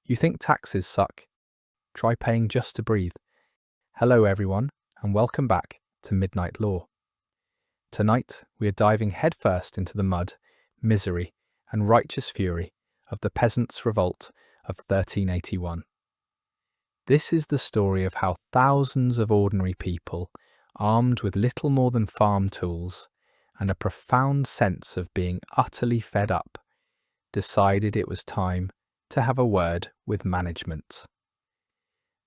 You think taxes suck? Try paying just to breathe. Hello everyone, and welcome back to Midnight Law. Tonight, we are diving headfirst into the mud, misery, and righteous fury of the Peasants Revolt of 1381. This is the story of how thousands of ordinary people, armed with little more than farm tools and a profound sense of being utterly fed up, decided it was time to have a word with management.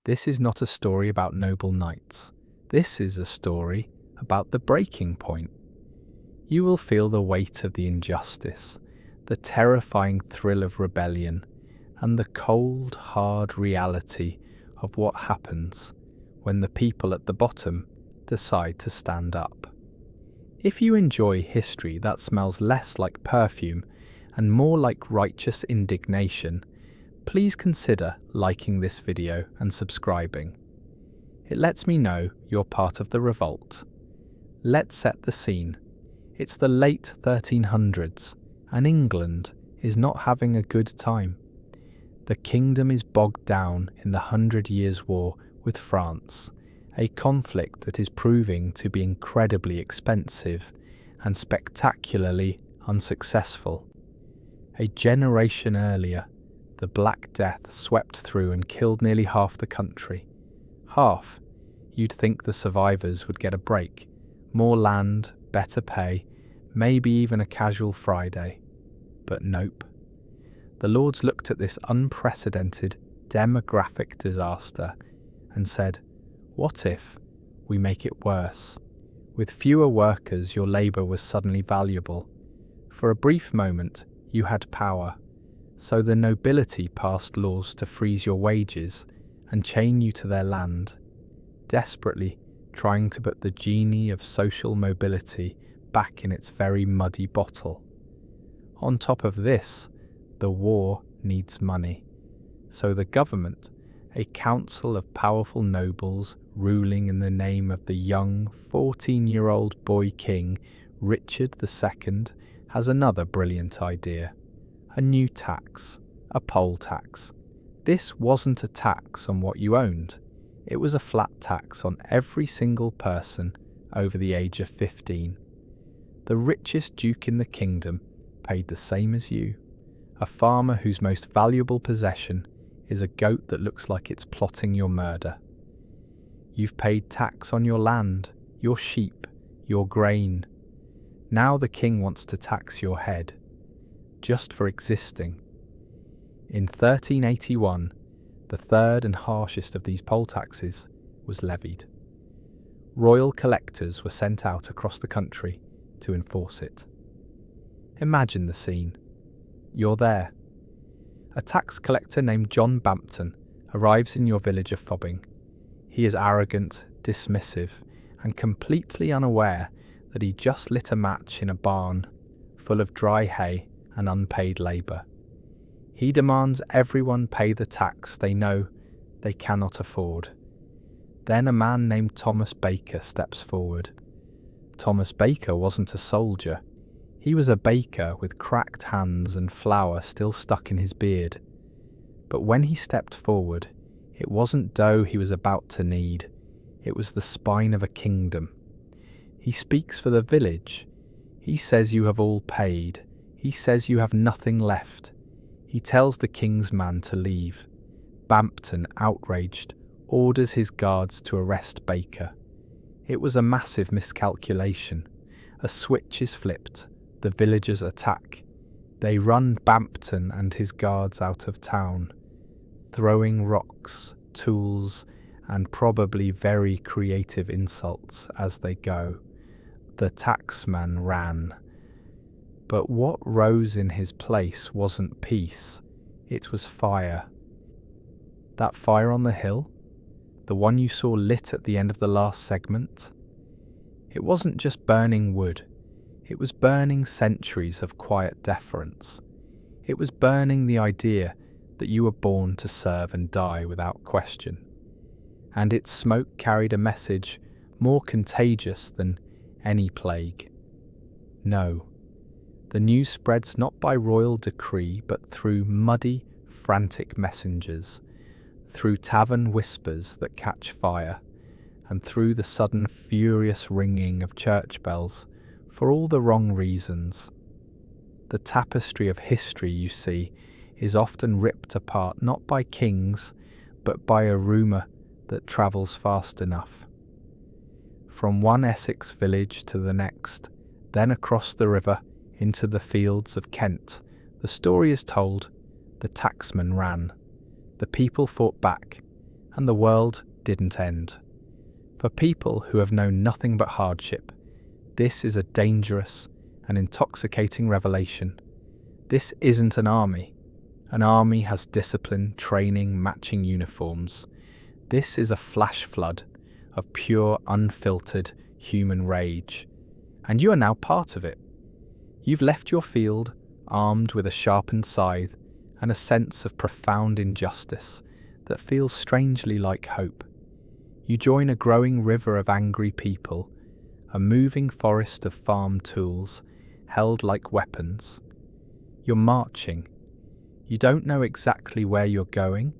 This is not a story about noble knights. This is a story about the breaking point. You will feel the weight of the injustice, the terrifying thrill of rebellion, and the cold, hard reality of what happens when the people at the bottom decide to stand up. If you enjoy history that smells less like perfume and more like righteous indignation, please consider liking this video and subscribing. It lets me know you're part of the revolt. Let's set the scene. It's the late 1300s, and England is not having a good time. The kingdom is bogged down in the 100 Years' War with France, a conflict that is proving to be incredibly expensive and spectacularly unsuccessful. A generation earlier, the Black Death swept through and killed nearly half the country. Half. You'd think the survivors would get a break, more land, better pay, maybe even a casual Friday. But nope. The Lords looked at this unprecedented demographic disaster and said, what if we make it worse? With fewer workers, your labour was suddenly valuable. For a brief moment, you had power. So the nobility passed laws to freeze your wages and chain you to their land, desperately trying to put the genie of social mobility back in its very muddy bottle. On top of this, the war needs money. So the government, a council of powerful nobles ruling in the name of the young 14-year-old boy king Richard II, has another brilliant idea. A new tax, a poll tax. This wasn't a tax on what you owned. It was a flat tax on every single person over the age of 15. The richest duke in the kingdom paid the same as you. A farmer whose most valuable possession is a goat that looks like it's plotting your murder. You've paid tax on your land, your sheep, your grain. Now the king wants to tax your head. Just for existing. In 1381, the third and harshest of these poll taxes was levied. Royal collectors were sent out across the country to enforce it. Imagine the scene. You're there. A tax collector named John Bampton arrives in your village of Fobbing. He is arrogant, dismissive, and completely unaware that he just lit a match in a barn full of dry hay and unpaid labour. He demands everyone pay the tax they know they cannot afford. Then a man named Thomas Baker steps forward. Thomas Baker wasn't a soldier. He was a baker with cracked hands and flour still stuck in his beard. But when he stepped forward, it wasn't dough he was about to knead. It was the spine of a kingdom. He speaks for the village. He says you have all paid. He says you have nothing left. He tells the king's man to leave. Bampton, outraged, orders his guards to arrest Baker. It was a massive miscalculation. A switch is flipped. The villagers attack. They run Bampton and his guards out of town, throwing rocks, tools, and probably very creative insults as they go. The taxman ran. But what rose in his place wasn't peace, it was fire. That fire on the hill? The one you saw lit at the end of the last segment? It wasn't just burning wood, it was burning centuries of quiet deference. It was burning the idea that you were born to serve and die without question. And its smoke carried a message more contagious than any plague. No. The news spreads not by royal decree, but through muddy, frantic messengers, through tavern whispers that catch fire, and through the sudden furious ringing of church bells for all the wrong reasons. The tapestry of history, you see, is often ripped apart not by kings, but by a rumour that travels fast enough. From one Essex village to the next, then across the river into the fields of Kent, the story is told. The tacksman ran, the people fought back, and the world didn't end. For people who have known nothing but hardship, this is a dangerous and intoxicating revelation. This isn't an army. An army has discipline, training, matching uniforms. This is a flash flood of pure, unfiltered human rage. And you are now part of it. You've left your field armed with a sharpened scythe and a sense of profound injustice that feels strangely like hope. You join a growing river of angry people, a moving forest of farm tools held like weapons. You're marching. You don't know exactly where you're going,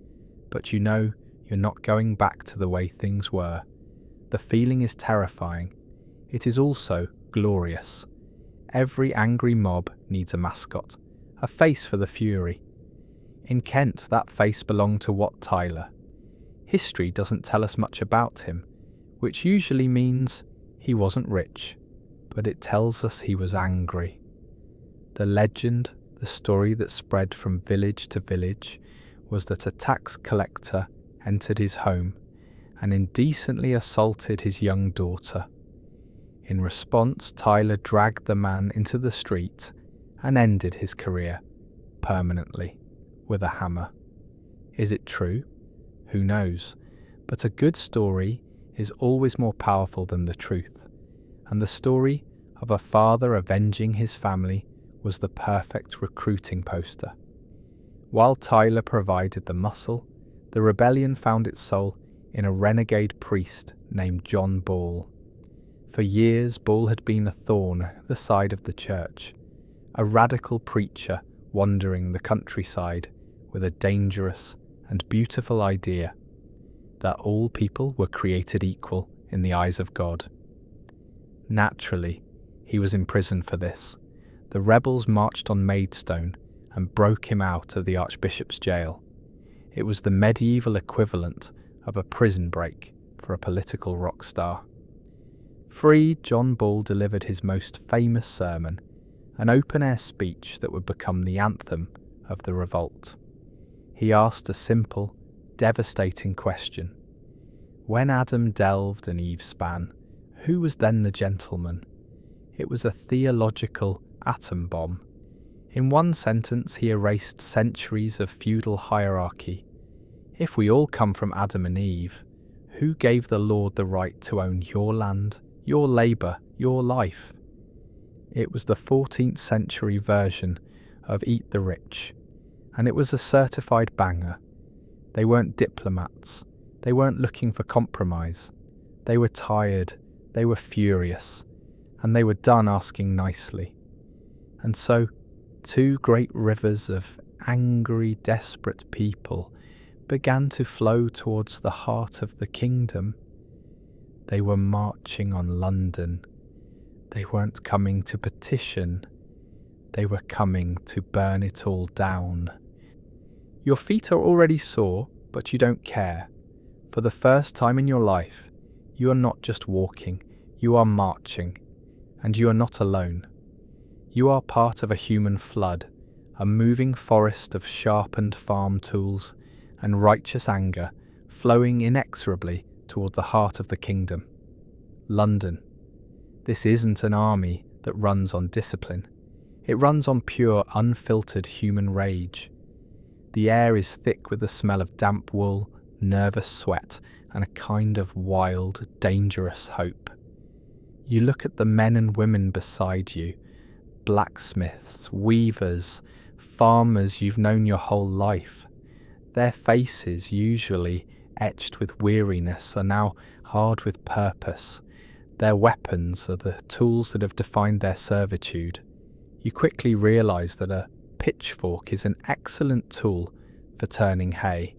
but you know you're not going back to the way things were. The feeling is terrifying. It is also glorious. Every angry mob needs a mascot, a face for the fury. In Kent, that face belonged to Wat Tyler. History doesn't tell us much about him, which usually means he wasn't rich, but it tells us he was angry. The legend, the story that spread from village to village, was that a tax collector entered his home and indecently assaulted his young daughter. In response, Tyler dragged the man into the street and ended his career permanently with a hammer. Is it true? Who knows? But a good story is always more powerful than the truth, and the story of a father avenging his family was the perfect recruiting poster. While Tyler provided the muscle, the rebellion found its soul in a renegade priest named John Ball. For years, Ball had been a thorn at the side of the church, a radical preacher wandering the countryside with a dangerous and beautiful idea that all people were created equal in the eyes of God. Naturally, he was imprisoned for this. The rebels marched on Maidstone and broke him out of the Archbishop's jail. It was the medieval equivalent of a prison break for a political rock star. Freed, John Ball delivered his most famous sermon, an open-air speech that would become the anthem of the revolt. He asked a simple, devastating question. When Adam delved and Eve span, who was then the gentleman? It was a theological atom bomb. In one sentence, he erased centuries of feudal hierarchy. If we all come from Adam and Eve, who gave the Lord the right to own your land, your labour, your life? It was the 14th century version of Eat the Rich, and it was a certified banger. They weren't diplomats. They weren't looking for compromise. They were tired, they were furious, and they were done asking nicely. And so, two great rivers of angry, desperate people began to flow towards the heart of the kingdom. They were marching on London. They weren't coming to petition. They were coming to burn it all down. Your feet are already sore, but you don't care. For the first time in your life, you are not just walking, you are marching, and you are not alone. You are part of a human flood, a moving forest of sharpened farm tools and righteous anger flowing inexorably toward the heart of the kingdom. London. This isn't an army that runs on discipline. It runs on pure, unfiltered human rage. The air is thick with the smell of damp wool, nervous sweat, and a kind of wild, dangerous hope. You look at the men and women beside you, blacksmiths, weavers, farmers you've known your whole life. Their faces, usually etched with weariness, are now hard with purpose. Their weapons are the tools that have defined their servitude. You quickly realise that a pitchfork is an excellent tool for turning hay,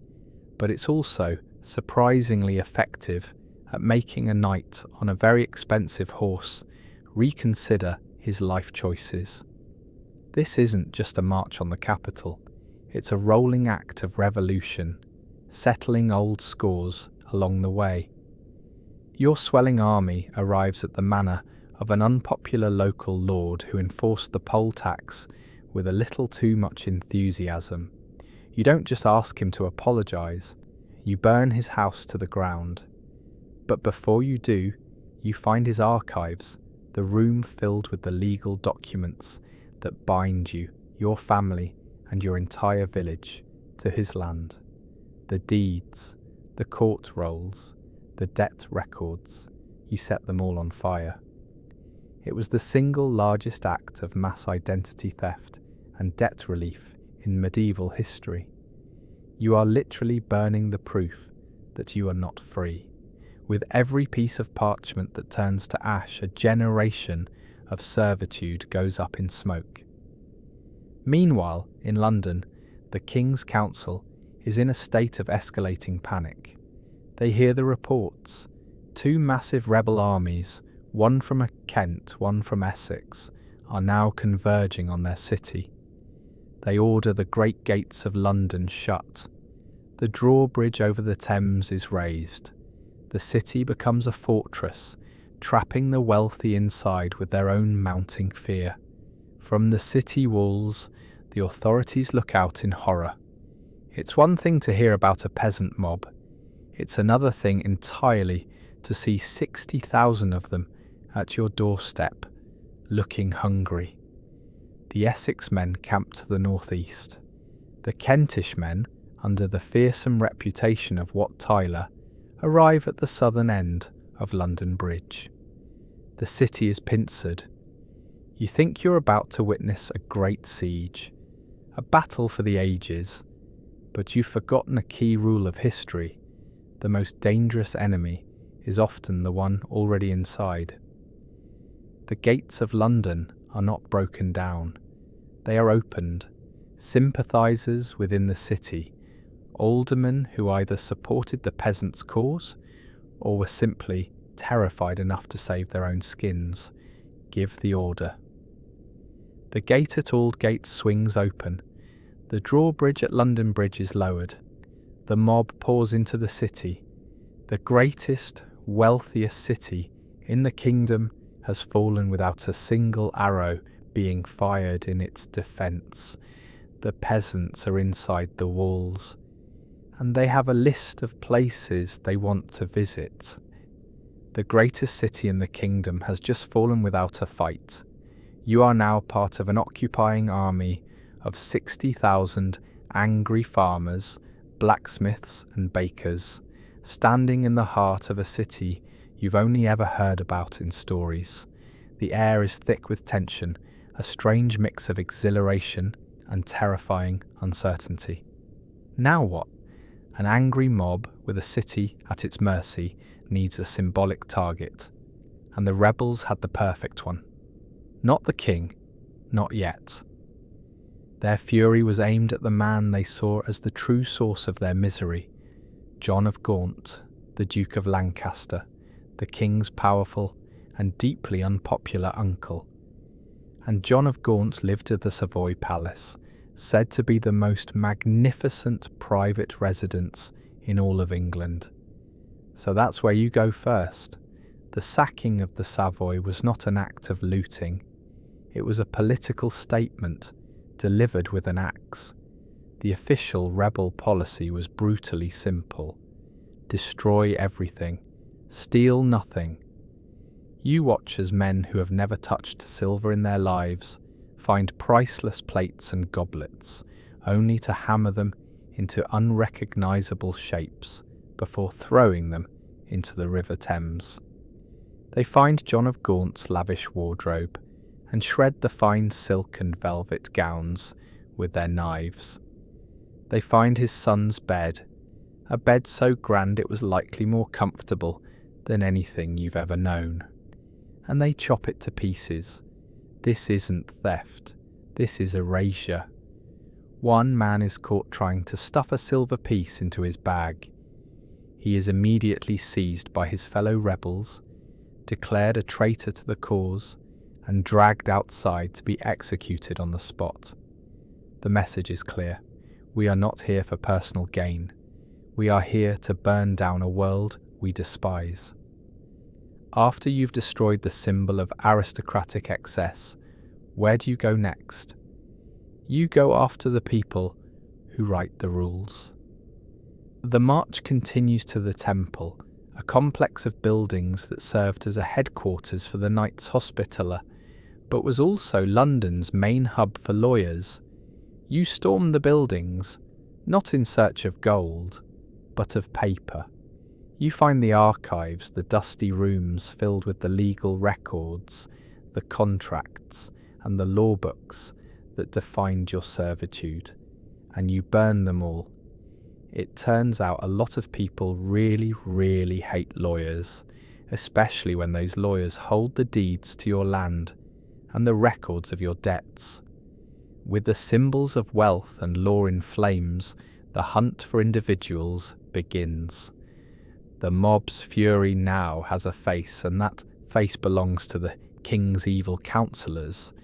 but it's also surprisingly effective at making a knight on a very expensive horse reconsider his life choices. This isn't just a march on the capital, it's a rolling act of revolution, settling old scores along the way. Your swelling army arrives at the manor of an unpopular local lord who enforced the poll tax with a little too much enthusiasm. You don't just ask him to apologise, you burn his house to the ground. But before you do, you find his archives, the room filled with the legal documents that bind you, your family, and your entire village to his land. The deeds, the court rolls, the debt records, you set them all on fire. It was the single largest act of mass identity theft and debt relief in medieval history. You are literally burning the proof that you are not free. With every piece of parchment that turns to ash, a generation of servitude goes up in smoke. Meanwhile, in London, the King's Council is in a state of escalating panic. They hear the reports. 2 massive rebel armies, one from Kent, one from Essex, are now converging on their city. They order the great gates of London shut. The drawbridge over the Thames is raised. The city becomes a fortress, trapping the wealthy inside with their own mounting fear. From the city walls, the authorities look out in horror. It's one thing to hear about a peasant mob. It's another thing entirely to see 60,000 of them at your doorstep, looking hungry. The Essex men camp to the northeast. The Kentish men, under the fearsome reputation of Wat Tyler, arrive at the southern end of London Bridge. The city is pincered. You think you're about to witness a great siege, a battle for the ages, but you've forgotten a key rule of history. The most dangerous enemy is often the one already inside. The gates of London are not broken down. They are opened. Sympathisers within the city, aldermen who either supported the peasants' cause or were simply terrified enough to save their own skins, give the order. The gate at Aldgate swings open. The drawbridge at London Bridge is lowered. The mob pours into the city. The greatest, wealthiest city in the kingdom has fallen without a single arrow being fired in its defence. The peasants are inside the walls, and they have a list of places they want to visit. The greatest city in the kingdom has just fallen without a fight. You are now part of an occupying army of 60,000 angry farmers, blacksmiths and bakers, standing in the heart of a city you've only ever heard about in stories. The air is thick with tension, a strange mix of exhilaration and terrifying uncertainty. Now what? An angry mob with a city at its mercy needs a symbolic target, and the rebels had the perfect one. Not the king, not yet. Their fury was aimed at the man they saw as the true source of their misery, John of Gaunt, the Duke of Lancaster, the king's powerful and deeply unpopular uncle. And John of Gaunt lived at the Savoy Palace, said to be the most magnificent private residence in all of England. So that's where you go first. The sacking of the Savoy was not an act of looting. It was a political statement delivered with an axe. The official rebel policy was brutally simple. Destroy everything. Steal nothing. You watch as men who have never touched silver in their lives find priceless plates and goblets, only to hammer them into unrecognisable shapes before throwing them into the River Thames. They find John of Gaunt's lavish wardrobe and shred the fine silk and velvet gowns with their knives. They find his son's bed, a bed so grand it was likely more comfortable than anything you've ever known. And they chop it to pieces. This isn't theft, this is erasure. One man is caught trying to stuff a silver piece into his bag. He is immediately seized by his fellow rebels, declared a traitor to the cause, and dragged outside to be executed on the spot. The message is clear. We are not here for personal gain. We are here to burn down a world we despise. After you've destroyed the symbol of aristocratic excess, where do you go next? You go after the people who write the rules. The march continues to the temple, a complex of buildings that served as a headquarters for the Knights Hospitaller, but was also London's main hub for lawyers. You storm the buildings, not in search of gold, but of paper. You find the archives, the dusty rooms filled with the legal records, the contracts, and the law books that defined your servitude, and you burn them all. It turns out a lot of people really hate lawyers, especially when those lawyers hold the deeds to your land and the records of your debts. With the symbols of wealth and law in flames, the hunt for individuals begins. The mob's fury now has a face, and that face belongs to the king's evil counsellors,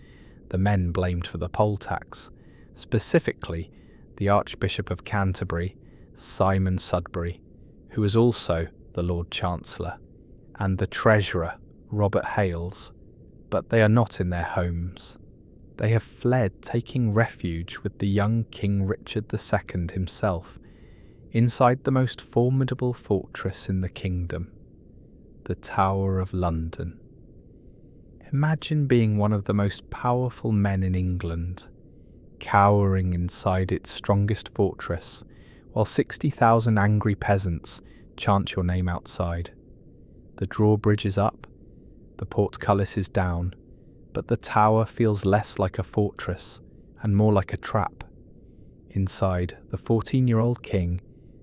the men blamed for the poll tax, specifically the Archbishop of Canterbury, Simon Sudbury, who was also the Lord Chancellor, and the Treasurer, Robert Hales, but they are not in their homes. They have fled, taking refuge with the young King Richard II himself, inside the most formidable fortress in the kingdom, the Tower of London. Imagine being one of the most powerful men in England, cowering inside its strongest fortress, while 60,000 angry peasants chant your name outside. The drawbridge is up, the portcullis is down, but the tower feels less like a fortress and more like a trap. Inside, the 14-year-old king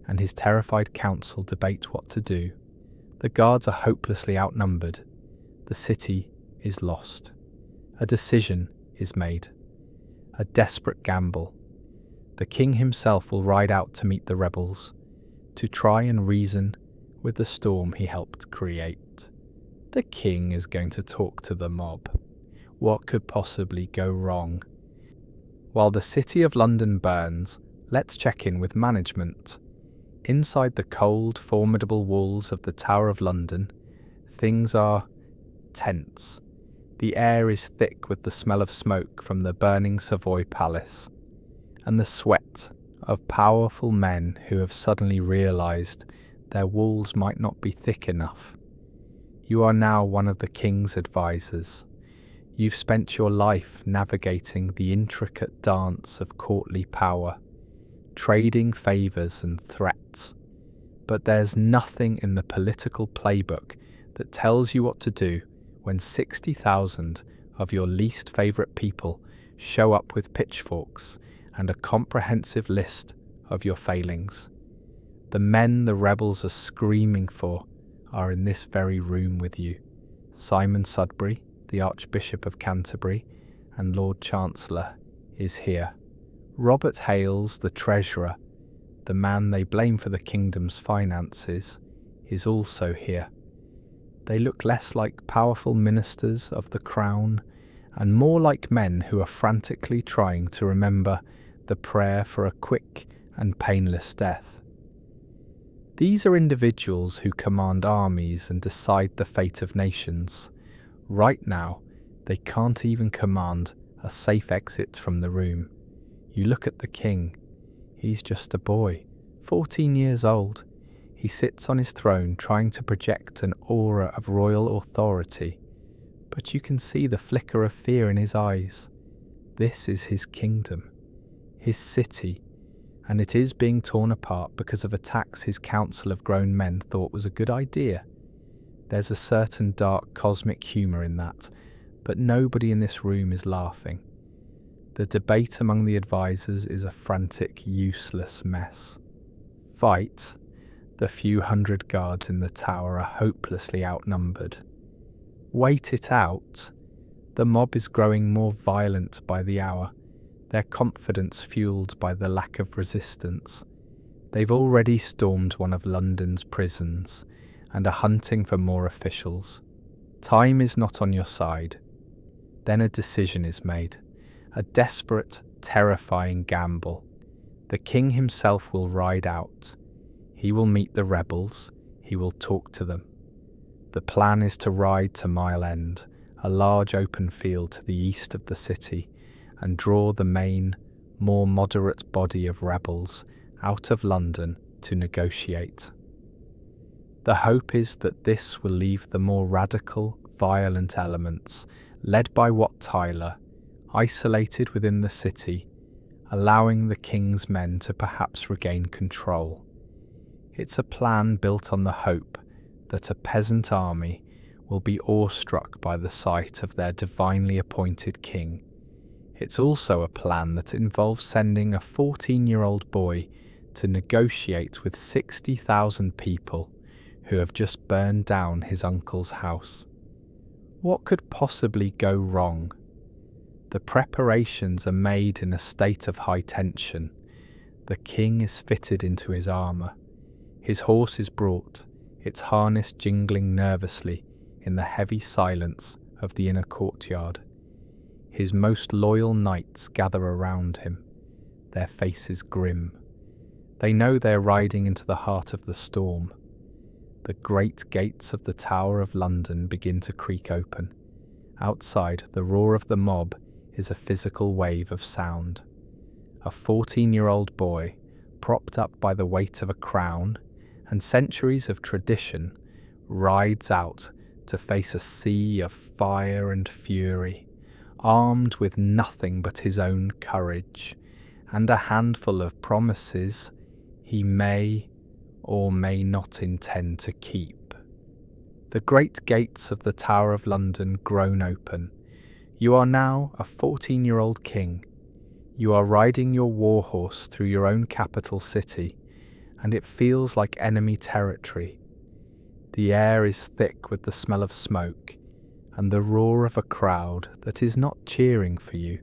and his terrified council debate what to do. The guards are hopelessly outnumbered. The city is lost. A decision is made. A desperate gamble. The king himself will ride out to meet the rebels, to try and reason with the storm he helped create. The king is going to talk to the mob. What could possibly go wrong? While the city of London burns, let's check in with management. Inside the cold, formidable walls of the Tower of London, things are tense. The air is thick with the smell of smoke from the burning Savoy Palace, and the sweat of powerful men who have suddenly realised their walls might not be thick enough. You are now one of the king's advisors. You've spent your life navigating the intricate dance of courtly power, trading favours and threats. But there's nothing in the political playbook that tells you what to do when 60,000 of your least favourite people show up with pitchforks and a comprehensive list of your failings. The men the rebels are screaming for are in this very room with you. Simon Sudbury, the Archbishop of Canterbury and Lord Chancellor, is here. Robert Hales, the Treasurer, the man they blame for the kingdom's finances, is also here. They look less like powerful ministers of the crown and more like men who are frantically trying to remember the prayer for a quick and painless death. These are individuals who command armies and decide the fate of nations. Right now, they can't even command a safe exit from the room. You look at the king. He's just a boy, 14 years old. He sits on his throne trying to project an aura of royal authority, but you can see the flicker of fear in his eyes. This is his kingdom, his city, and it is being torn apart because of attacks his council of grown men thought was a good idea. There's a certain dark cosmic humour in that, but nobody in this room is laughing. The debate among the advisors is a frantic, useless mess. Fight. The few hundred guards in the tower are hopelessly outnumbered. Wait it out. The mob is growing more violent by the hour. their confidence fueled by the lack of resistance. They've already stormed one of London's prisons and are hunting for more officials. Time is not on your side. Then a decision is made, a desperate, terrifying gamble. The king himself will ride out. He will meet the rebels. He will talk to them. The plan is to ride to Mile End, a large open field to the east of the city, and draw the main, more moderate body of rebels out of London to negotiate. The hope is that this will leave the more radical, violent elements, led by Wat Tyler, isolated within the city, allowing the king's men to perhaps regain control. It's a plan built on the hope that a peasant army will be awestruck by the sight of their divinely appointed king. It's also a plan that involves sending a 14-year-old boy to negotiate with 60,000 people who have just burned down his uncle's house. What could possibly go wrong? The preparations are made in a state of high tension. The king is fitted into his armour. His horse is brought, its harness jingling nervously in the heavy silence of the inner courtyard. His most loyal knights gather around him, their faces grim. They know they're riding into the heart of the storm. The great gates of the Tower of London begin to creak open. Outside, the roar of the mob is a physical wave of sound. A 14-year-old boy, propped up by the weight of a crown and centuries of tradition, rides out to face a sea of fire and fury, armed with nothing but his own courage and a handful of promises he may or may not intend to keep. The great gates of the Tower of London groan open. You are now a 14-year-old king. You are riding your warhorse through your own capital city, and it feels like enemy territory. The air is thick with the smell of smoke and the roar of a crowd that is not cheering for you,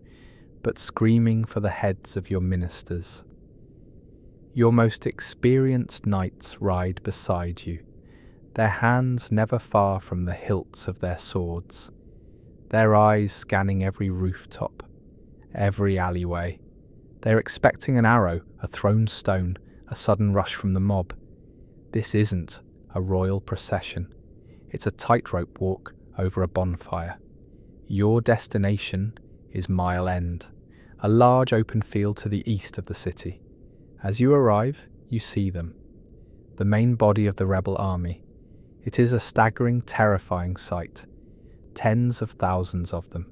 but screaming for the heads of your ministers. Your most experienced knights ride beside you, their hands never far from the hilts of their swords, their eyes scanning every rooftop, every alleyway. They're expecting an arrow, a thrown stone, a sudden rush from the mob. This isn't a royal procession. It's a tightrope walk over a bonfire. Your destination is Mile End, a large open field to the east of the city. As you arrive, you see them, the main body of the rebel army. It is a staggering, terrifying sight. Tens of thousands of them.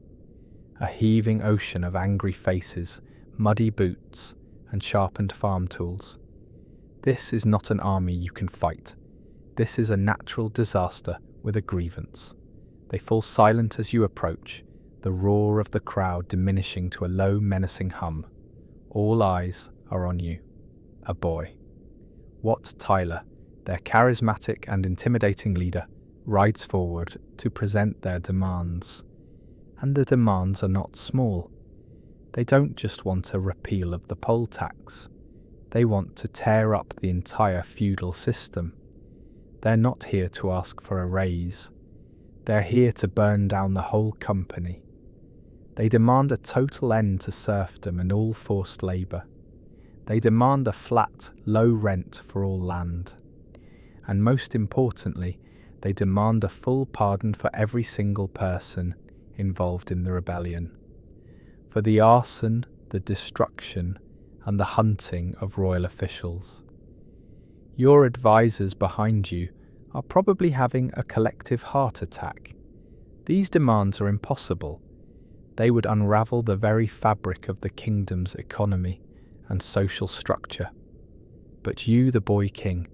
A heaving ocean of angry faces, muddy boots, and sharpened farm tools. This is not an army you can fight. This is a natural disaster with a grievance. They fall silent as you approach, the roar of the crowd diminishing to a low, menacing hum. All eyes are on you. A boy. Wat Tyler, their charismatic and intimidating leader, rides forward to present their demands. And the demands are not small. They don't just want a repeal of the poll tax. They want to tear up the entire feudal system. They're not here to ask for a raise. They're here to burn down the whole company. They demand a total end to serfdom and all forced labour. They demand a flat, low rent for all land. And most importantly, they demand a full pardon for every single person involved in the rebellion, for the arson, the destruction, and the hunting of royal officials. Your advisors behind you are probably having a collective heart attack. These demands are impossible. They would unravel the very fabric of the kingdom's economy and social structure. But you, the boy king,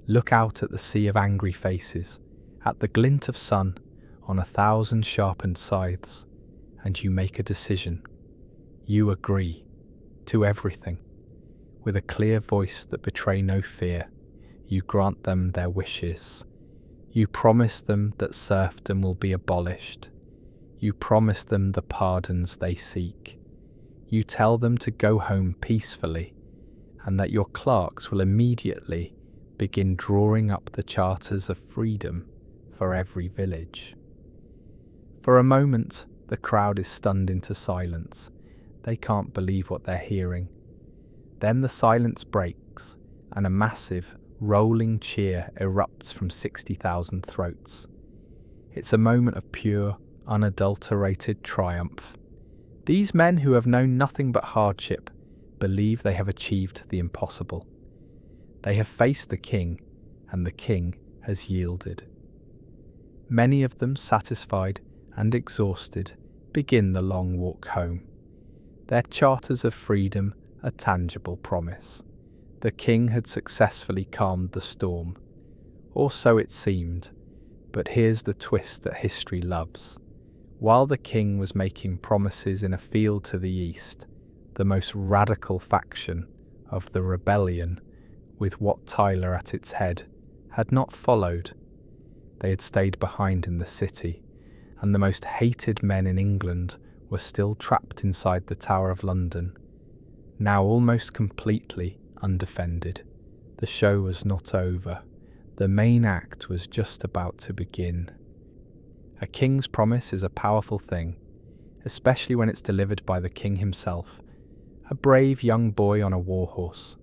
look out at the sea of angry faces, at the glint of sun on 1,000 sharpened scythes, and you make a decision. You agree to everything. With a clear voice that betray no fear, you grant them their wishes. You promise them that serfdom will be abolished. You promise them the pardons they seek. You tell them to go home peacefully, and that your clerks will immediately begin drawing up the charters of freedom for every village. For a moment, the crowd is stunned into silence. They can't believe what they're hearing. Then the silence breaks, and a massive, rolling cheer erupts from 60,000 throats. It's a moment of pure, unadulterated triumph. These men who have known nothing but hardship believe they have achieved the impossible. They have faced the king, and the king has yielded. Many of them, satisfied and exhausted, begin the long walk home. Their charters of freedom a tangible promise. The king had successfully calmed the storm, or so it seemed, but here's the twist that history loves. While the king was making promises in a field to the east, the most radical faction of the rebellion, with Wat Tyler at its head, had not followed. They had stayed behind in the city, and the most hated men in England were still trapped inside the Tower of London, now almost completely undefended. The show was not over. The main act was just about to begin. A king's promise is a powerful thing, especially when it's delivered by the king himself, a brave young boy on a war horse.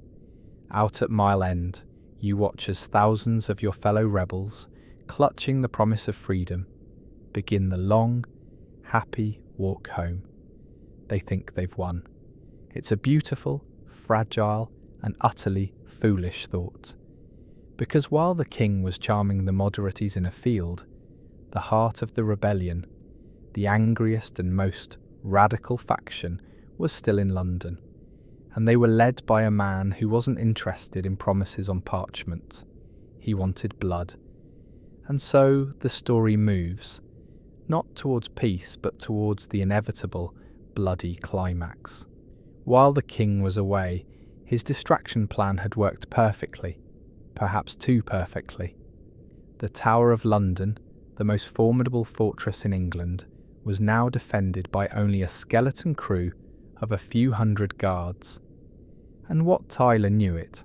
Out at Mile End, you watch as thousands of your fellow rebels, clutching the promise of freedom, begin the long, happy walk home. They think they've won. It's a beautiful, fragile, and utterly foolish thought. Because while the king was charming the moderates in a field, the heart of the rebellion, the angriest and most radical faction, was still in London, and they were led by a man who wasn't interested in promises on parchment. He wanted blood. And so the story moves, not towards peace, but towards the inevitable, bloody climax. While the king was away, his distraction plan had worked perfectly, perhaps too perfectly. The Tower of London, the most formidable fortress in England, was now defended by only a skeleton crew of a few hundred guards. And Wat Tyler knew it.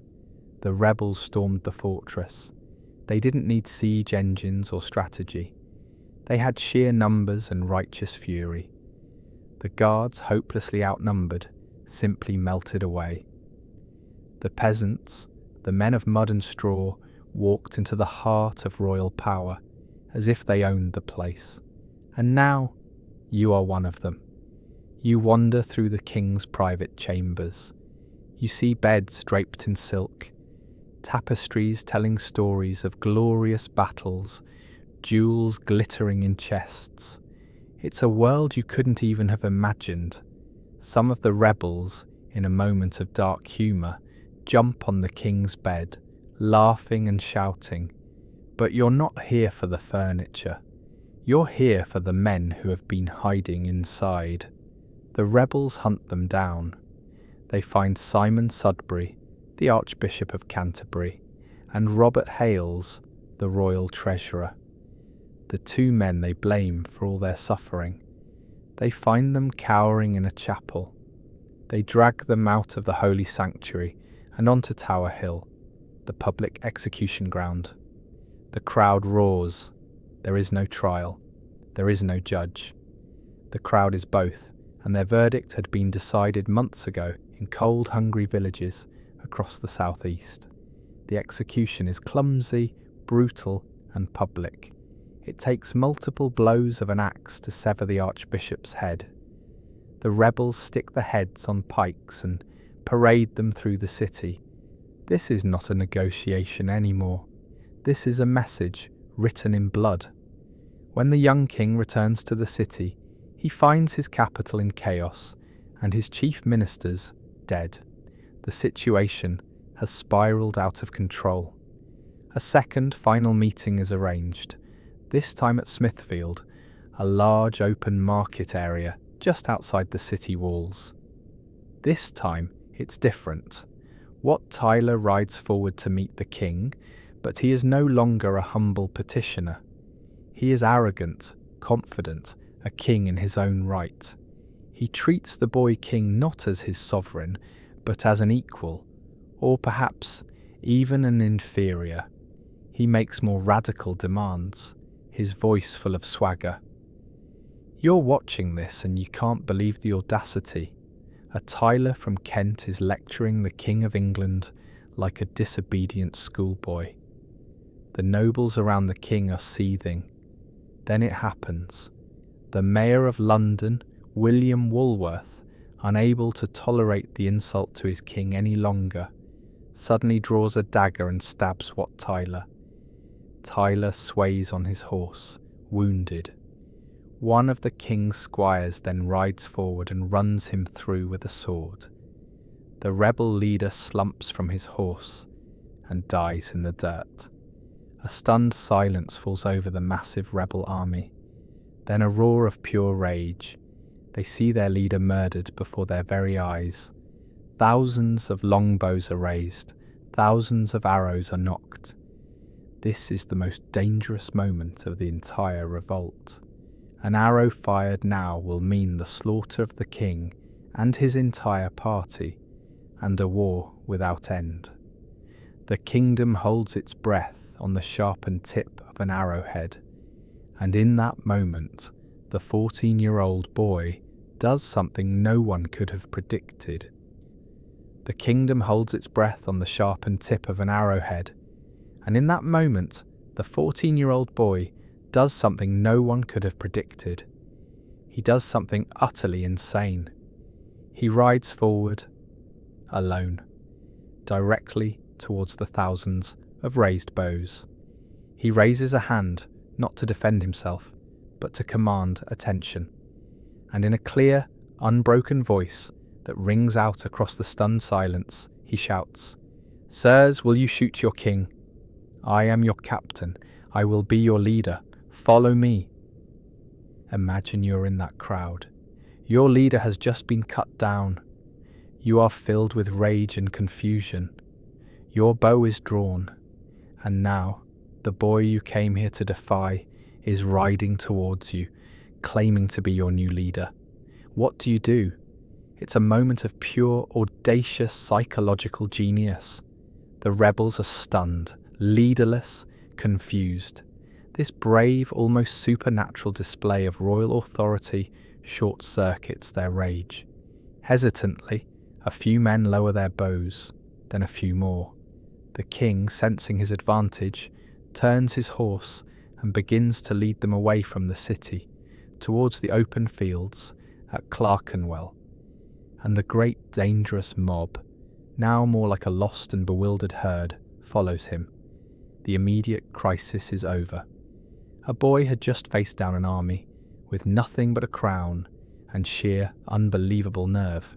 The rebels stormed the fortress. They didn't need siege engines or strategy. They had sheer numbers and righteous fury. The guards, hopelessly outnumbered, simply melted away. The peasants, the men of mud and straw, walked into the heart of royal power, as if they owned the place. And now, you are one of them. You wander through the king's private chambers. You see beds draped in silk, tapestries telling stories of glorious battles, jewels glittering in chests. It's a world you couldn't even have imagined. Some of the rebels, in a moment of dark humour, jump on the king's bed, laughing and shouting. But you're not here for the furniture. You're here for the men who have been hiding inside. The rebels hunt them down. They find Simon Sudbury, the Archbishop of Canterbury, and Robert Hales, the royal treasurer. The two men they blame for all their suffering. They find them cowering in a chapel. They drag them out of the holy sanctuary and onto Tower Hill, the public execution ground. The crowd roars. There is no trial. There is no judge. The crowd is both, and their verdict had been decided months ago in cold, hungry villages across the southeast. The execution is clumsy, brutal, and public. It takes multiple blows of an axe to sever the archbishop's head. The rebels stick the heads on pikes and parade them through the city. This is not a negotiation anymore. This is a message written in blood. When the young king returns to the city, he finds his capital in chaos and his chief ministers dead. The situation has spiraled out of control. A second final meeting is arranged, this time at Smithfield, a large open market area just outside the city walls. This time it's different. Wat Tyler rides forward to meet the king, but he is no longer a humble petitioner. He is arrogant, confident, a king in his own right. He treats the boy king not as his sovereign, but as an equal, or perhaps even an inferior. He makes more radical demands, his voice full of swagger. You're watching this and you can't believe the audacity. A Tyler from Kent is lecturing the King of England like a disobedient schoolboy. The nobles around the king are seething. Then it happens. The Mayor of London, William Woolworth, unable to tolerate the insult to his king any longer, suddenly draws a dagger and stabs Wat Tyler. Tyler sways on his horse, wounded. One of the king's squires then rides forward and runs him through with a sword. The rebel leader slumps from his horse and dies in the dirt. A stunned silence falls over the massive rebel army. Then a roar of pure rage. They see their leader murdered before their very eyes. Thousands of longbows are raised. Thousands of arrows are nocked. This is the most dangerous moment of the entire revolt. An arrow fired now will mean the slaughter of the king and his entire party, and a war without end. The kingdom holds its breath on the sharpened tip of an arrowhead, and in that moment, the 14-year-old boy does something no one could have predicted. The kingdom holds its breath on the sharpened tip of an arrowhead, and in that moment, the 14-year-old boy does something no one could have predicted. He does something utterly insane. He rides forward, alone, directly towards the thousands of raised bows. He raises a hand, not to defend himself, but to command attention. And in a clear, unbroken voice that rings out across the stunned silence, he shouts, "Sirs, will you shoot your king? I am your captain. I will be your leader. Follow me." Imagine you're in that crowd. Your leader has just been cut down. You are filled with rage and confusion. Your bow is drawn, and now the boy you came here to defy is riding towards you, claiming to be your new leader. What do? It's a moment of pure, audacious psychological genius. The rebels are stunned, leaderless, confused. This brave, almost supernatural display of royal authority short-circuits their rage. Hesitantly, a few men lower their bows, then a few more. The king, sensing his advantage, turns his horse and begins to lead them away from the city, towards the open fields at Clerkenwell. And the great dangerous mob, now more like a lost and bewildered herd, follows him. The immediate crisis is over. A boy had just faced down an army with nothing but a crown and sheer, unbelievable nerve.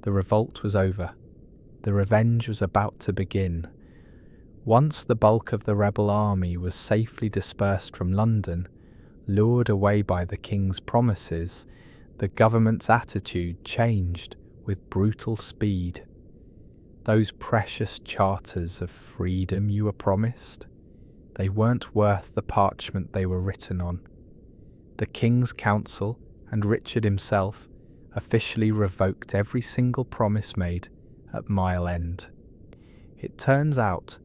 The revolt was over. The revenge was about to begin. Once the bulk of the rebel army was safely dispersed from London, lured away by the king's promises, the government's attitude changed with brutal speed. Those precious charters of freedom you were promised, they weren't worth the parchment they were written on. The King's Council and Richard himself officially revoked every single promise made at Mile End. It turns out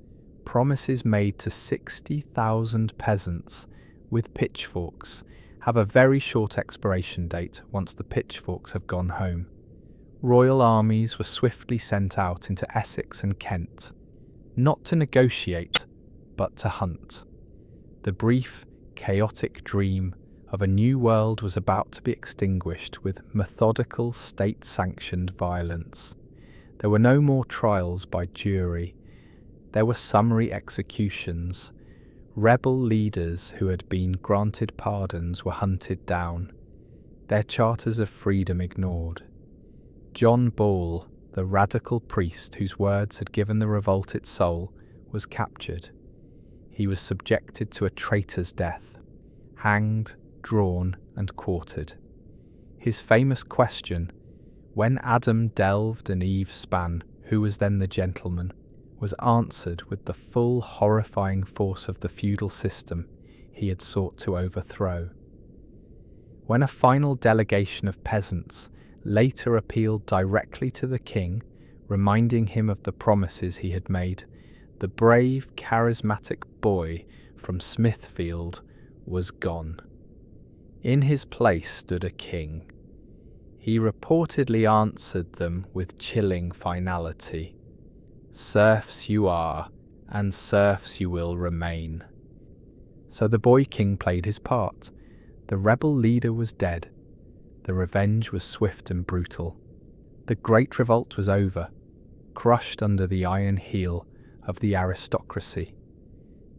promises made to 60,000 peasants with pitchforks have a very short expiration date once the pitchforks have gone home. Royal armies were swiftly sent out into Essex and Kent, not to negotiate, but to hunt. The brief, chaotic dream of a new world was about to be extinguished with methodical, state-sanctioned violence. There were no more trials by jury. There were summary executions. Rebel leaders who had been granted pardons were hunted down, their charters of freedom ignored. John Ball, the radical priest whose words had given the revolt its soul, was captured. He was subjected to a traitor's death, hanged, drawn, and quartered. His famous question, "When Adam delved and Eve span, who was then the gentleman?" was answered with the full horrifying force of the feudal system he had sought to overthrow. When a final delegation of peasants later appealed directly to the king, reminding him of the promises he had made, the brave, charismatic boy from Smithfield was gone. In his place stood a king. He reportedly answered them with chilling finality. "Serfs you are, and serfs you will remain." So the boy king played his part. The rebel leader was dead. The revenge was swift and brutal. The great revolt was over, crushed under the iron heel of the aristocracy.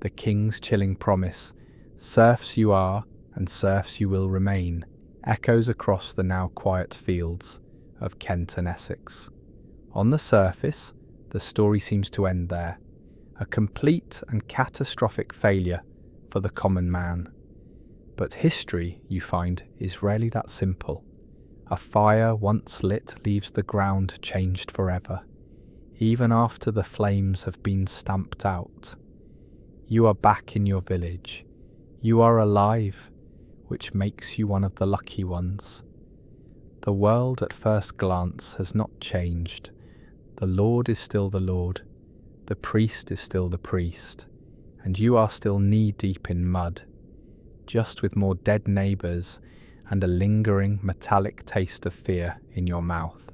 The king's chilling promise, "Serfs you are, and serfs you will remain," echoes across the now quiet fields of Kent and Essex. On the surface, the story seems to end there, a complete and catastrophic failure for the common man. But history, you find, is rarely that simple. A fire once lit leaves the ground changed forever, even after the flames have been stamped out. You are back in your village. You are alive, which makes you one of the lucky ones. The world at first glance has not changed. The Lord is still the Lord. The priest is still the priest. And you are still knee-deep in mud, just with more dead neighbours and a lingering metallic taste of fear in your mouth.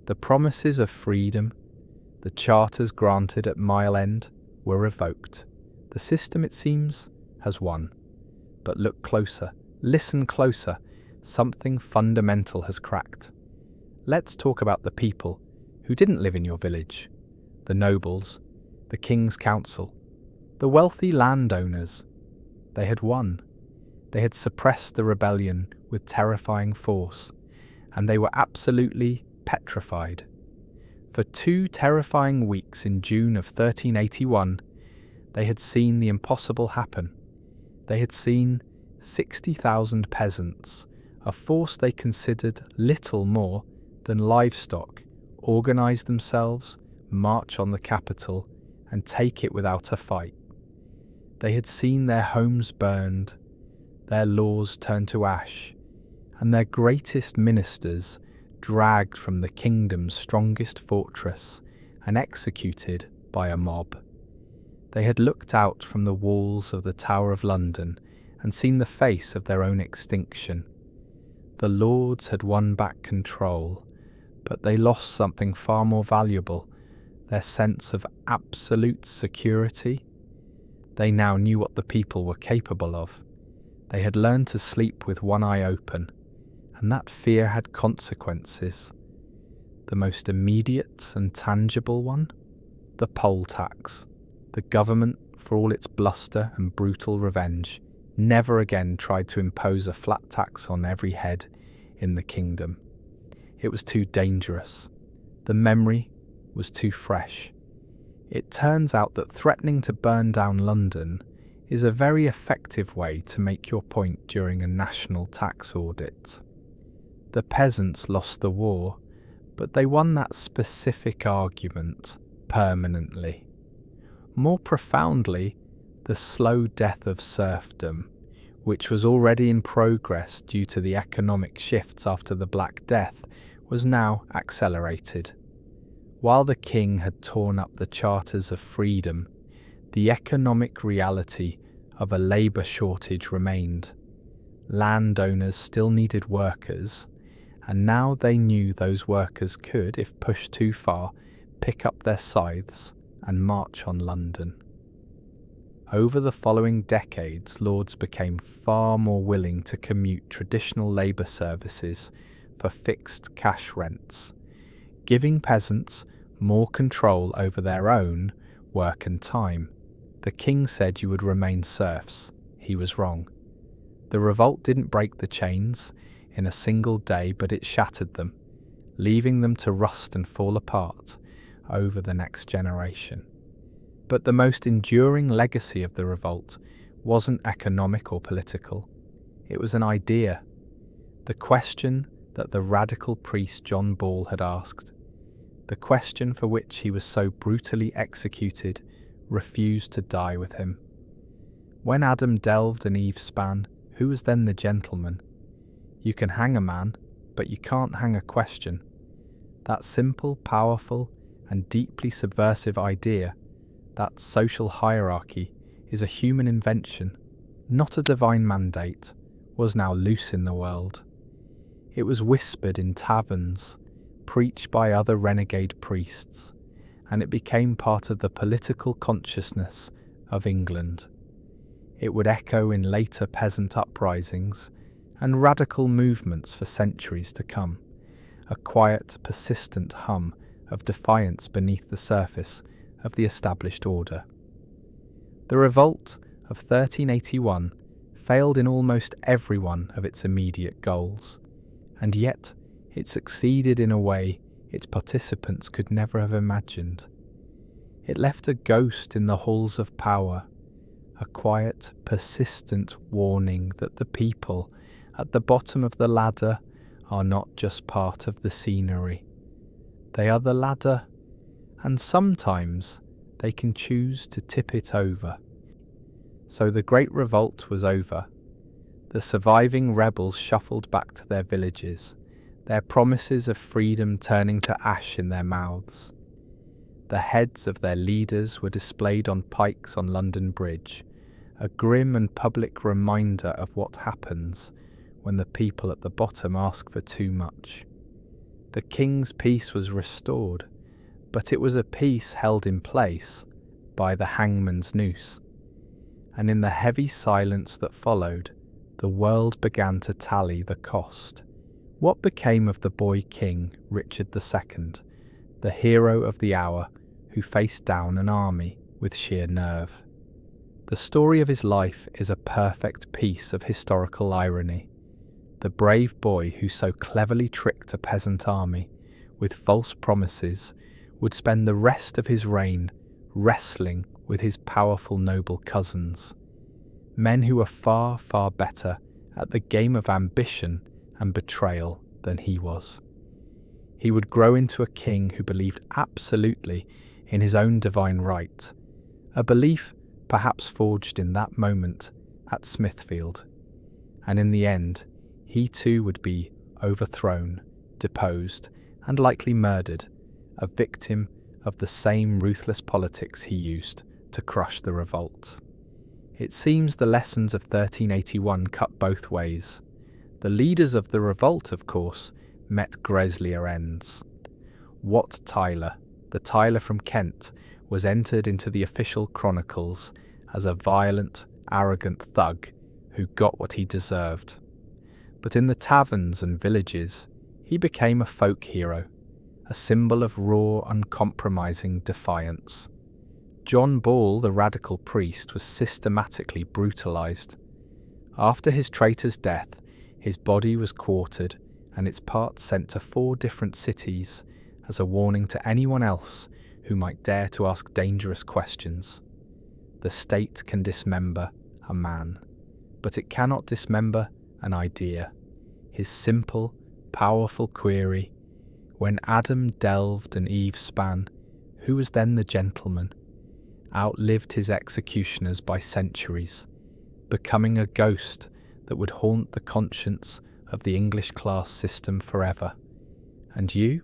The promises of freedom, the charters granted at Mile End, were revoked. The system, it seems, has won. But look closer, listen closer, something fundamental has cracked. Let's talk about the people who didn't live in your village. The nobles, the king's council, the wealthy landowners. They had won. They had suppressed the rebellion with terrifying force, and they were absolutely petrified. For 2 terrifying weeks in June of 1381, they had seen the impossible happen. They had seen 60,000 peasants, a force they considered little more than livestock, organise themselves, march on the capital, and take it without a fight. They had seen their homes burned, their laws turned to ash, and their greatest ministers dragged from the kingdom's strongest fortress and executed by a mob. They had looked out from the walls of the Tower of London and seen the face of their own extinction. The lords had won back control, but they lost something far more valuable, their sense of absolute security. They now knew what the people were capable of. They had learned to sleep with one eye open, and that fear had consequences. The most immediate and tangible one? The poll tax. The government, for all its bluster and brutal revenge, never again tried to impose a flat tax on every head in the kingdom. It was too dangerous. The memory was too fresh. It turns out that threatening to burn down London is a very effective way to make your point during a national tax audit. The peasants lost the war, but they won that specific argument permanently. More profoundly, the slow death of serfdom, which was already in progress due to the economic shifts after the Black Death, was now accelerated. While the king had torn up the charters of freedom, the economic reality of a labour shortage remained. Landowners still needed workers, and now they knew those workers could, if pushed too far, pick up their scythes and march on London. Over the following decades, lords became far more willing to commute traditional labour services for fixed cash rents, giving peasants more control over their own work and time. The king said you would remain serfs. He was wrong. The revolt didn't break the chains in a single day, but it shattered them, leaving them to rust and fall apart over the next generation. But the most enduring legacy of the revolt wasn't economic or political. It was an idea. The question that the radical priest John Ball had asked, the question for which he was so brutally executed, refused to die with him. When Adam delved and Eve span, who was then the gentleman? You can hang a man, but you can't hang a question. That simple, powerful, and deeply subversive idea, that social hierarchy, is a human invention, not a divine mandate, was now loose in the world. It was whispered in taverns, preached by other renegade priests, and it became part of the political consciousness of England. It would echo in later peasant uprisings and radical movements for centuries to come, a quiet, persistent hum of defiance beneath the surface of the established order. The revolt of 1381 failed in almost every one of its immediate goals, and yet it succeeded in a way its participants could never have imagined. It left a ghost in the halls of power, a quiet, persistent warning that the people at the bottom of the ladder are not just part of the scenery. They are the ladder, and sometimes they can choose to tip it over. So the Great Revolt was over. The surviving rebels shuffled back to their villages, their promises of freedom turning to ash in their mouths. The heads of their leaders were displayed on pikes on London Bridge, a grim and public reminder of what happens when the people at the bottom ask for too much. The king's peace was restored, but it was a peace held in place by the hangman's noose. And in the heavy silence that followed, the world began to tally the cost. What became of the boy king, Richard II, the hero of the hour who faced down an army with sheer nerve? The story of his life is a perfect piece of historical irony. The brave boy who so cleverly tricked a peasant army with false promises would spend the rest of his reign wrestling with his powerful noble cousins, men who were far, far better at the game of ambition and betrayal than he was. He would grow into a king who believed absolutely in his own divine right, a belief perhaps forged in that moment at Smithfield, and in the end, he too would be overthrown, deposed, and likely murdered, a victim of the same ruthless politics he used to crush the revolt. It seems the lessons of 1381 cut both ways. The leaders of the revolt, of course, met grislier ends. Wat Tyler, the Tyler from Kent, was entered into the official chronicles as a violent, arrogant thug who got what he deserved. But in the taverns and villages, he became a folk hero, a symbol of raw, uncompromising defiance. John Ball, the radical priest, was systematically brutalised. After his traitor's death, his body was quartered and its parts sent to 4 different cities as a warning to anyone else who might dare to ask dangerous questions. The state can dismember a man, but it cannot dismember an idea. His simple, powerful query, when Adam delved and Eve span, who was then the gentleman, outlived his executioners by centuries, becoming a ghost that would haunt the conscience of the English class system forever. And you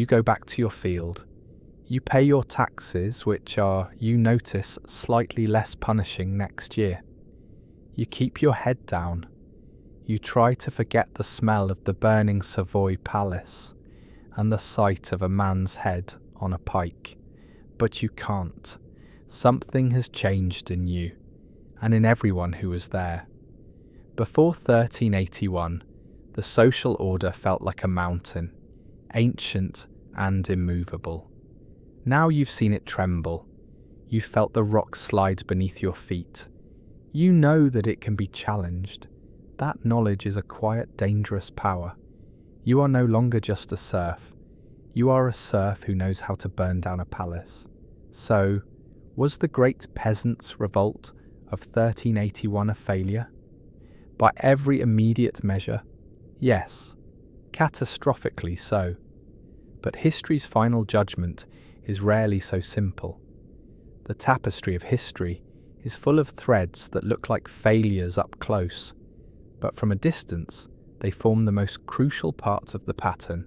go back to your field. You pay your taxes, which are, you notice, slightly less punishing next year. You keep your head down. You try to forget the smell of the burning Savoy Palace and the sight of a man's head on a pike. But you can't. Something has changed in you, and in everyone who was there. Before 1381, the social order felt like a mountain, ancient and immovable. Now you've seen it tremble. You've felt the rock slide beneath your feet. You know that it can be challenged. That knowledge is a quiet, dangerous power. You are no longer just a serf. You are a serf who knows how to burn down a palace. So, was the great Peasants Revolt of 1381 a failure? By every immediate measure, yes, catastrophically so. But history's final judgment is rarely so simple. The tapestry of history is full of threads that look like failures up close, but from a distance, They form the most crucial parts of the pattern.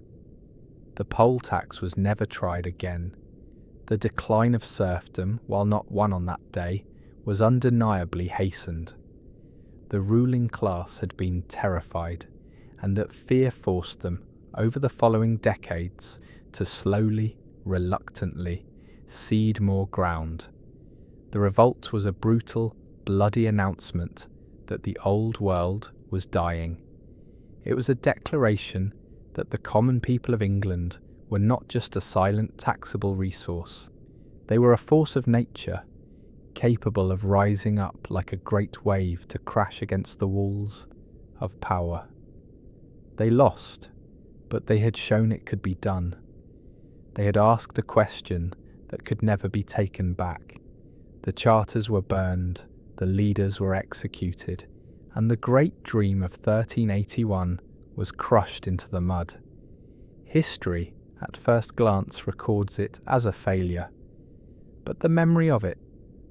The poll tax was never tried again. The decline of serfdom, while not won on that day, was undeniably hastened. The ruling class had been terrified, and that fear forced them, over the following decades, to slowly, reluctantly, cede more ground. The revolt was a brutal, bloody announcement that the old world was dying. It was a declaration that the common people of England were not just a silent taxable resource. They were a force of nature, capable of rising up like a great wave to crash against the walls of power. They lost, but they had shown it could be done. They had asked a question that could never be taken back. The charters were burned, the leaders were executed, and the great dream of 1381 was crushed into the mud. History, at first glance, records it as a failure, but the memory of it,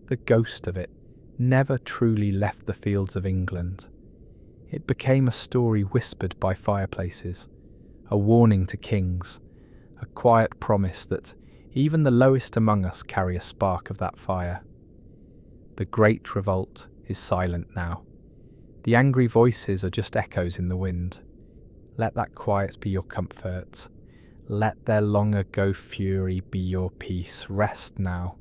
the ghost of it, never truly left the fields of England. It became a story whispered by fireplaces, a warning to kings, a quiet promise that even the lowest among us carry a spark of that fire. The Great Revolt is silent now. The angry voices are just echoes in the wind. Let that quiet be your comfort. Let their long ago fury be your peace. Rest now.